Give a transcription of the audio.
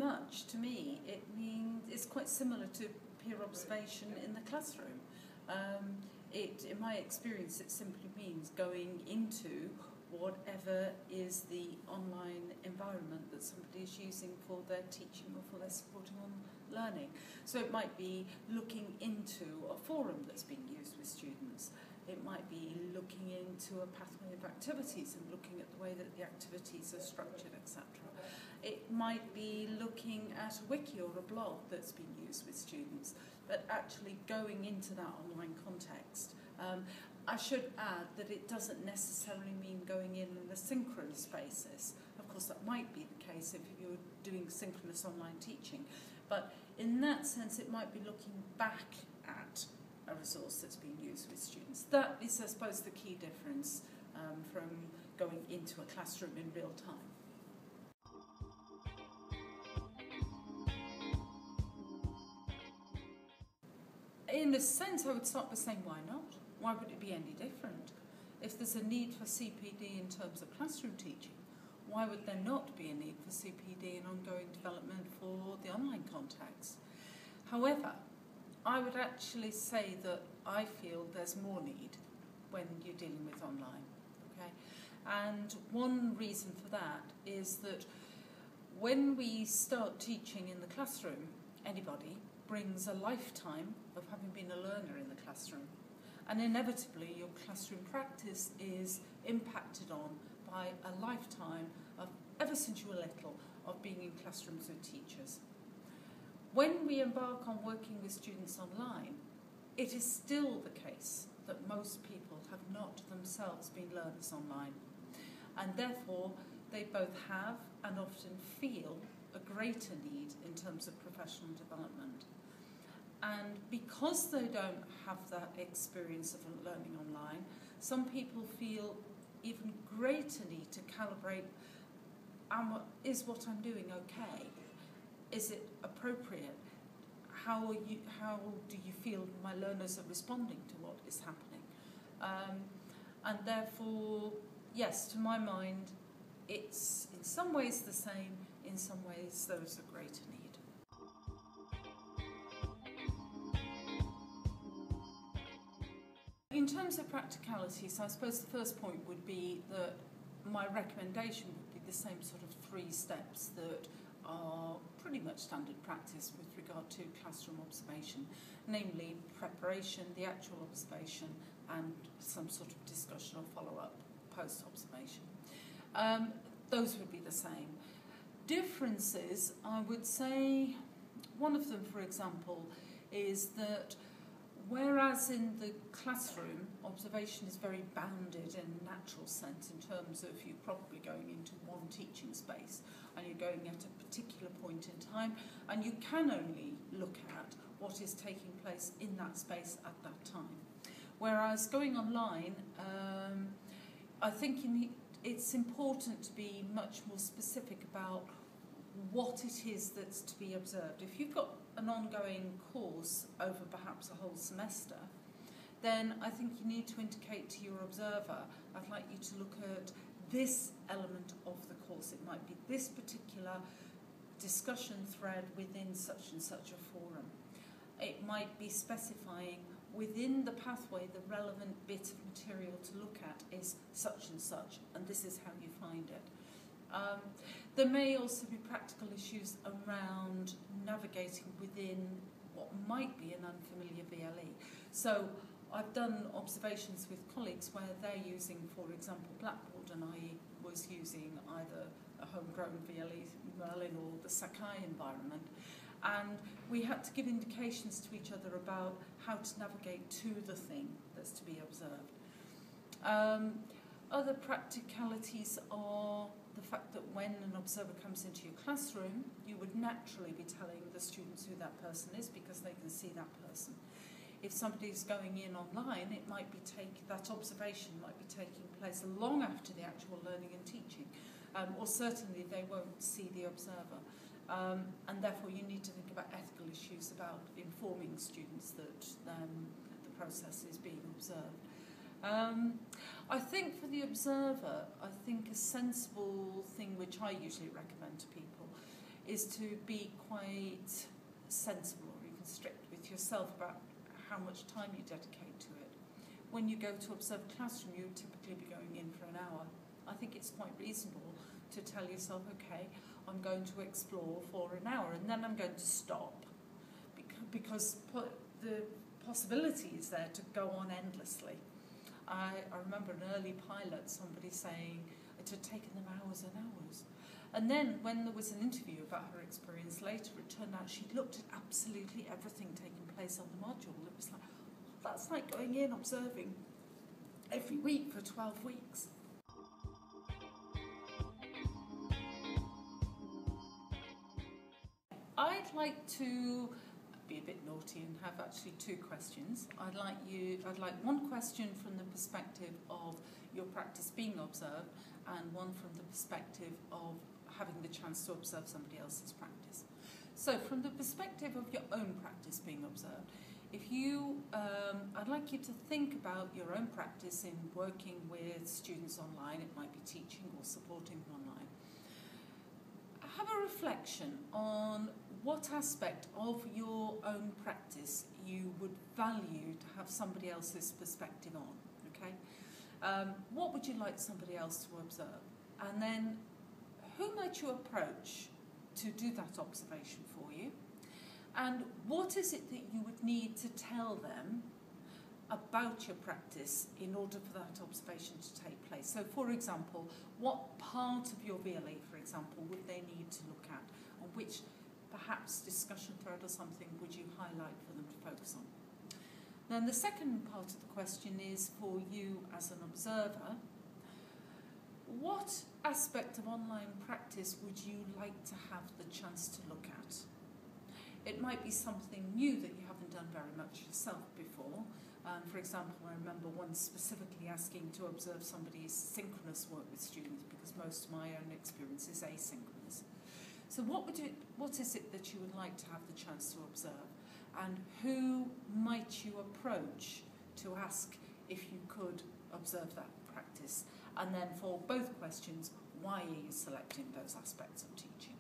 much, to me, it means it's quite similar to peer observation in the classroom. In my experience, it simply means going into whatever is the online environment that somebody is using for their teaching or for their supporting on learning. So it might be looking into a forum that's being used with students. It might be looking into a pathway of activities and looking at the way that the activities are structured, etc. It might be looking at a wiki or a blog that's been used with students, but actually going into that online context. I should add that it doesn't necessarily mean going in on a synchronous basis. Of course, that might be the case if you're doing synchronous online teaching. But in that sense, it might be looking back at a resource that's being used with students. That is, I suppose, the key difference from going into a classroom in real time. In a sense, I would start by saying, why not? Why would it be any different? If there's a need for CPD in terms of classroom teaching, why would there not be a need for CPD in ongoing development for the online context? However, I would actually say that I feel there's more need when you're dealing with online. Okay? And one reason for that is that when we start teaching in the classroom, anybody brings a lifetime of having been a learner in the classroom. And inevitably, your classroom practice is impacted on by a lifetime of, ever since you were little, of being in classrooms with teachers. When we embark on working with students online, it is still the case that most people have not themselves been learners online. And therefore, they both have and often feel a greater need in terms of professional development. And because they don't have that experience of learning online, some people feel even greater need to calibrate, is what I'm doing okay? Is it appropriate? How do you feel my learners are responding to what is happening? And therefore, yes, to my mind, it's in some ways the same, in some ways there is a greater need. In terms of practicalities, I suppose the first point would be that my recommendation would be the same sort of 3 steps that are pretty much standard practice with regard to classroom observation, namely preparation, the actual observation, and some sort of discussion or follow-up post-observation. Those would be the same. Differences, I would say, one of them, for example, is that whereas in the classroom, observation is very bounded in a natural sense in terms of you're probably going into one teaching space and you're going at a particular point in time and you can only look at what is taking place in that space at that time. Whereas going online, I think it's important to be much more specific about what it is that's to be observed. If you've got an ongoing course over perhaps a whole semester, then I think you need to indicate to your observer, I'd like you to look at this element of the course. It might be this particular discussion thread within such and such a forum. It might be specifying within the pathway the relevant bit of material to look at is such and such, and this is how you find it. There may also be practical issues around navigating within what might be an unfamiliar VLE. So I've done observations with colleagues where they're using, for example, Blackboard, and I was using either a homegrown VLE, Merlin, or the Sakai environment. And we had to give indications to each other about how to navigate to the thing that's to be observed. Other practicalities are the fact that when an observer comes into your classroom, you would naturally be telling the students who that person is because they can see that person. If somebody's going in online, it might be that observation might be taking place long after the actual learning and teaching, or certainly they won't see the observer. And therefore you need to think about ethical issues about informing students that the process is being observed. I think for the observer, I think a sensible thing which I usually recommend to people is to be quite sensible or even strict with yourself about how much time you dedicate to it. When you go to observe a classroom, you would typically be going in for an hour. I think it's quite reasonable to tell yourself, okay, I'm going to explore for an hour and then I'm going to stop, because the possibility is there to go on endlessly. I remember an early pilot, somebody saying it had taken them hours and hours. And then when there was an interview about her experience later, it turned out she'd looked at absolutely everything taking place on the module. It was like, that's like going in observing every week for 12 weeks. I'd like to be a bit naughty and have actually two questions. I'd like one question from the perspective of your practice being observed, and one from the perspective of having the chance to observe somebody else's practice. So from the perspective of your own practice being observed, I'd like you to think about your own practice in working with students online. It might be teaching or supporting online. Have a reflection on what aspect of your own practice you would value to have somebody else's perspective on, okay? What would you like somebody else to observe? And then who might you approach to do that observation for you? And what is it that you would need to tell them about your practice in order for that observation to take place? So, for example, what part of your VLE, for example, would they need to look at? On which, perhaps, discussion thread or something would you highlight for them to focus on? Then the second part of the question is for you as an observer. What aspect of online practice would you like to have the chance to look at? It might be something new that you haven't done very much yourself before. For example, I remember once specifically asking to observe somebody's synchronous work with students, because most of my own experience is asynchronous. So what is it that you would like to have the chance to observe? And who might you approach to ask if you could observe that practice? And then for both questions, why are you selecting those aspects of teaching?